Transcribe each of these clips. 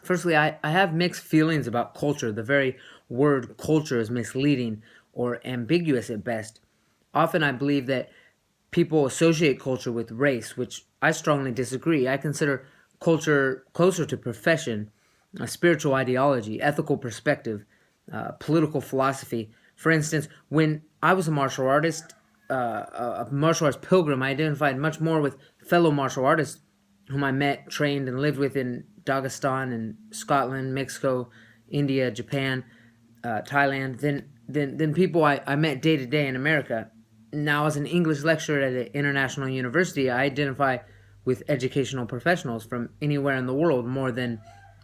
Firstly, I have mixed feelings about culture. The very word culture is misleading or ambiguous at best. Often I believe that people associate culture with race, which I strongly disagree. I consider culture closer to profession, a spiritual ideology, ethical perspective, political philosophy. For instance, when I was a martial artist, a martial arts pilgrim, I identified much more with fellow martial artists whom I met, trained, and lived with in Dagestan and Scotland, Mexico, India, Japan, Thailand, than people I met day to day in America. Now, as an English lecturer at an international university, I identify with educational professionals from anywhere in the world more than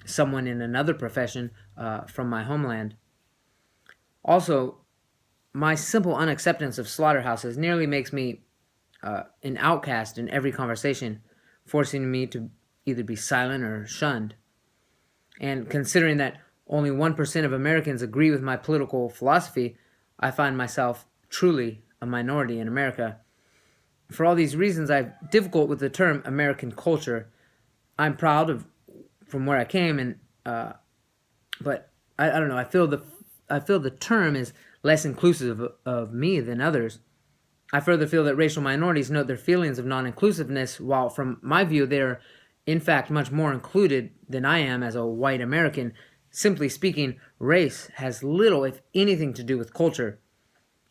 someone in another profession from my homeland. Also, my simple unacceptance of slaughterhouses nearly makes me an outcast in every conversation, forcing me to either be silent or shunned. And considering that only 1% of Americans agree with my political philosophy, I find myself truly a minority in America. For all these reasons, I'm difficult with the term American culture. I'm proud of from where I came, and but I don't know. I feel the term is less inclusive of me than others. I further feel that racial minorities note their feelings of non inclusiveness, while from my view, they're in fact much more included than I am as a white American. Simply speaking, race has little, if anything, to do with culture.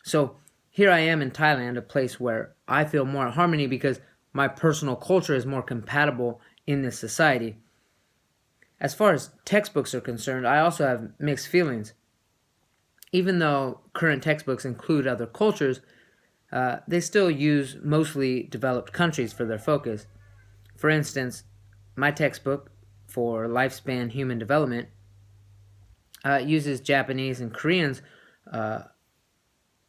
So here I am in Thailand, a place where I feel more at harmony because my personal culture is more compatible in this society. As far as textbooks are concerned, I also have mixed feelings. Even though current textbooks include other cultures, they still use mostly developed countries for their focus. For instance, my textbook for lifespan human development uses Japanese and Koreans uh,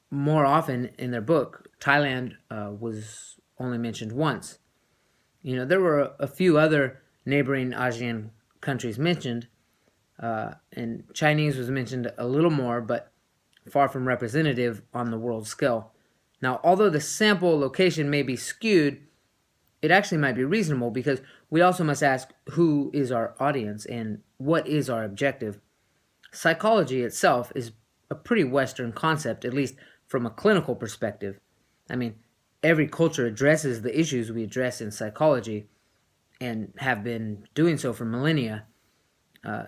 more often in their book. Thailand was only mentioned once. There were a few other neighboring ASEAN countries mentioned, and Chinese was mentioned a little more, but far from representative on the world scale. Now, although the sample location may be skewed, it actually might be reasonable because we also must ask who is our audience and what is our objective. Psychology itself is a pretty Western concept, at least from a clinical perspective. I mean, every culture addresses the issues we address in psychology and have been doing so for millennia,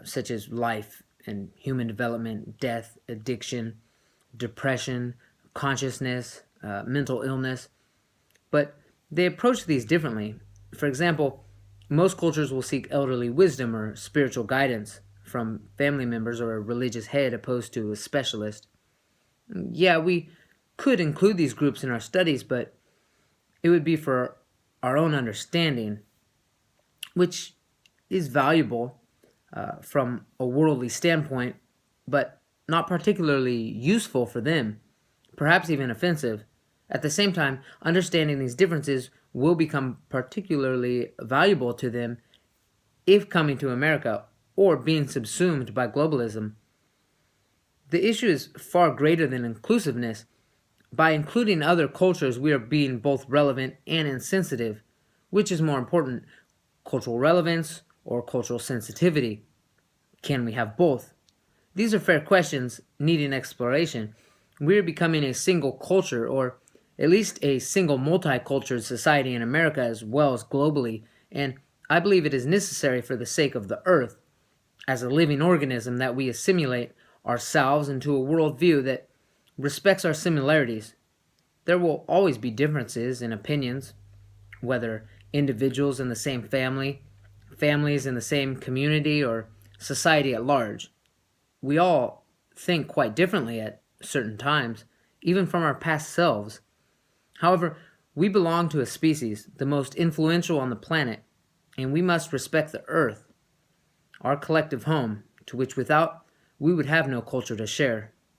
such as life and human development, death, addiction, depression, consciousness, mental illness. But they approach these differently. For example, most cultures will seek elderly wisdom or spiritual guidance from family members or a religious head opposed to a specialist. Yeah, we could include these groups in our studies, but it would be for our own understanding, which is valuable from a worldly standpoint, but not particularly useful for them, perhaps even offensive. At the same time, understanding these differences will become particularly valuable to them if coming to America or being subsumed by globalism. The issue is far greater than inclusiveness. By including other cultures, we are being both relevant and insensitive. Which is more important, cultural relevance or cultural sensitivity? Can we have both? These are fair questions needing exploration. We are becoming a single culture, or at least a single multicultural society in America as well as globally, and I believe it is necessary for the sake of the Earth, as a living organism, that we assimilate ourselves into a worldview that respects our similarities. There will always be differences in opinions, whether individuals in the same family, families in the same community, or society at large. We all think quite differently at certain times, even from our past selves. However, we belong to a species, the most influential on the planet, and we must respect the Earth, our collective home, to which without we would have no culture to share.